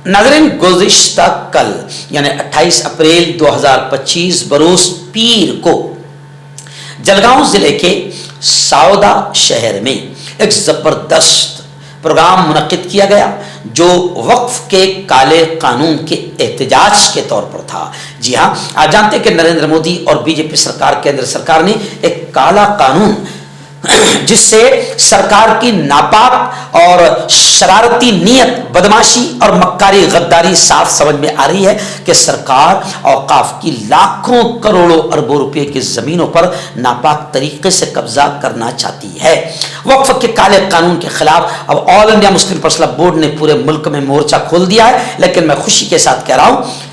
नाज़रीन, गुज़िश्ता कल यानी 28 अप्रैल 2025 बरोज़ पीर को जलगांव ज़िले के सावदा शहर में एक ज़बरदस्त प्रोग्राम मुनक्किद किया गया जो वक्फ के काले कानून के एहतजाज के तौर पर था। जी हाँ, आप जानते हैं कि नरेंद्र मोदी और बीजेपी सरकार, केंद्र सरकार ने एक काला कानून जिससे सरकार की नापाक और शरारती नीयत, बदमाशी और मक्कारी गद्दारी साफ समझ में आ रही है कि सरकार औकाफ की लाखों करोड़ों अरबों रुपए की जमीनों पर नापाक तरीके से कब्जा करना चाहती है। वक्फ के काले कानून के खिलाफ अब all India Muslim personal board ने पूरे मुल्क में मोर्चा खोल दिया है। लेकिन मैं खुशी के साथ कह रहा हूं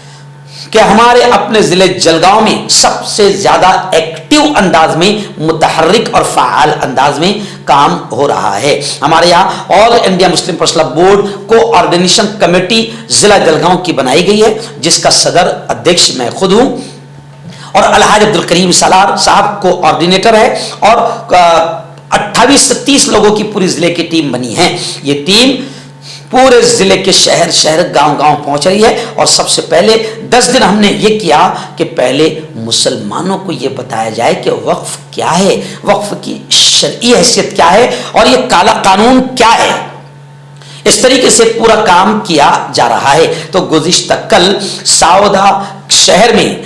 कि हमारे अपने जिले जलगांव में सबसे ज्यादा एक्टिव अंदाज में, मुतहर्रिक और फ़ाल अंदाज में काम हो रहा है। हमारे यहाँ all India Muslim personal board coordination committee जिला जलगांव की बनाई गई है, जिसका सदर अध्यक्ष मैं खुद हूँ और अलहाज अब्दुल करीम सालार साहब कोऑर्डिनेटर है और 28 से 30 लोगों की पूरी जिले की टीम बनी है। ये टीम पूरे जिले के शहर शहर गांव गांव पहुंच रही है और सबसे पहले 10 दिन हमने ये किया कि पहले मुसलमानों को ये बताया जाए कि वक्फ क्या है, वक्फ की शरई हैसियत क्या है और ये काला कानून क्या है। इस तरीके से पूरा काम किया जा रहा है। तो गुज़िश्ता कल सावदा शहर में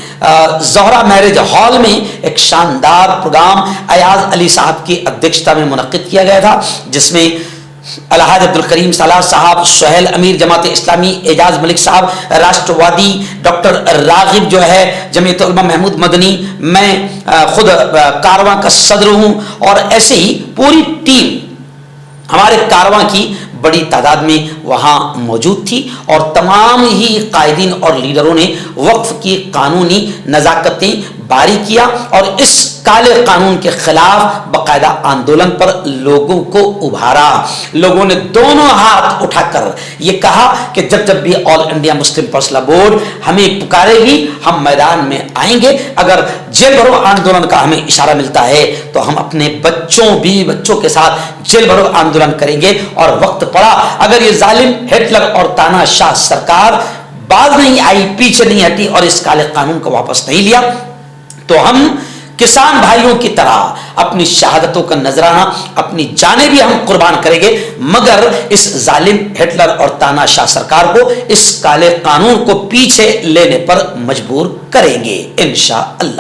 ज़ोहरा मैरिज हॉल में एक शानदार प्रोग्राम अयाज अली साहब की अध्यक्षता में मुनक्किद किया गया था, जिसमें अलहाज अब्दुल करीम सालार साहब, सुहेल अमीर जमात इस्लामी, एजाज मलिक साहब, राष्ट्रवादी डॉक्टर रागिब जो है जमीयत उलमा महमूद मदनी, मैं खुद कारवां का सदर हूँ और ऐसे ही पूरी टीम हमारे कारवां की बड़ी तादाद में वहाँ मौजूद थी और तमाम ही कायदीन और लीडरों ने वक्फ की कानूनी नज़ाकतें बारी किया और इस काले कानून के खिलाफ बाकायदा आंदोलन पर लोगों को उभारा। लोगों ने दोनों हाथ उठाकर ये कहा कि जब जब भी all India Muslim personal board हमें पुकारेगी हम मैदान में आएंगे। अगर जेल भरो आंदोलन का हमें इशारा मिलता है तो हम अपने बच्चों के साथ जेल भरो आंदोलन करेंगे। और वक्त पड़ा, अगर ये जालिम हिटलर और तानाशाह सरकार बाज नहीं आई, पीछे नहीं हटी और इस काले कानून को वापस नहीं लिया तो हम किसान भाइयों की तरह अपनी शहादतों का नजराना, अपनी जानें भी हम कुर्बान करेंगे, मगर इस जालिम हिटलर और तानाशाह सरकार को इस काले कानून को पीछे लेने पर मजबूर करेंगे इंशाअल्लाह।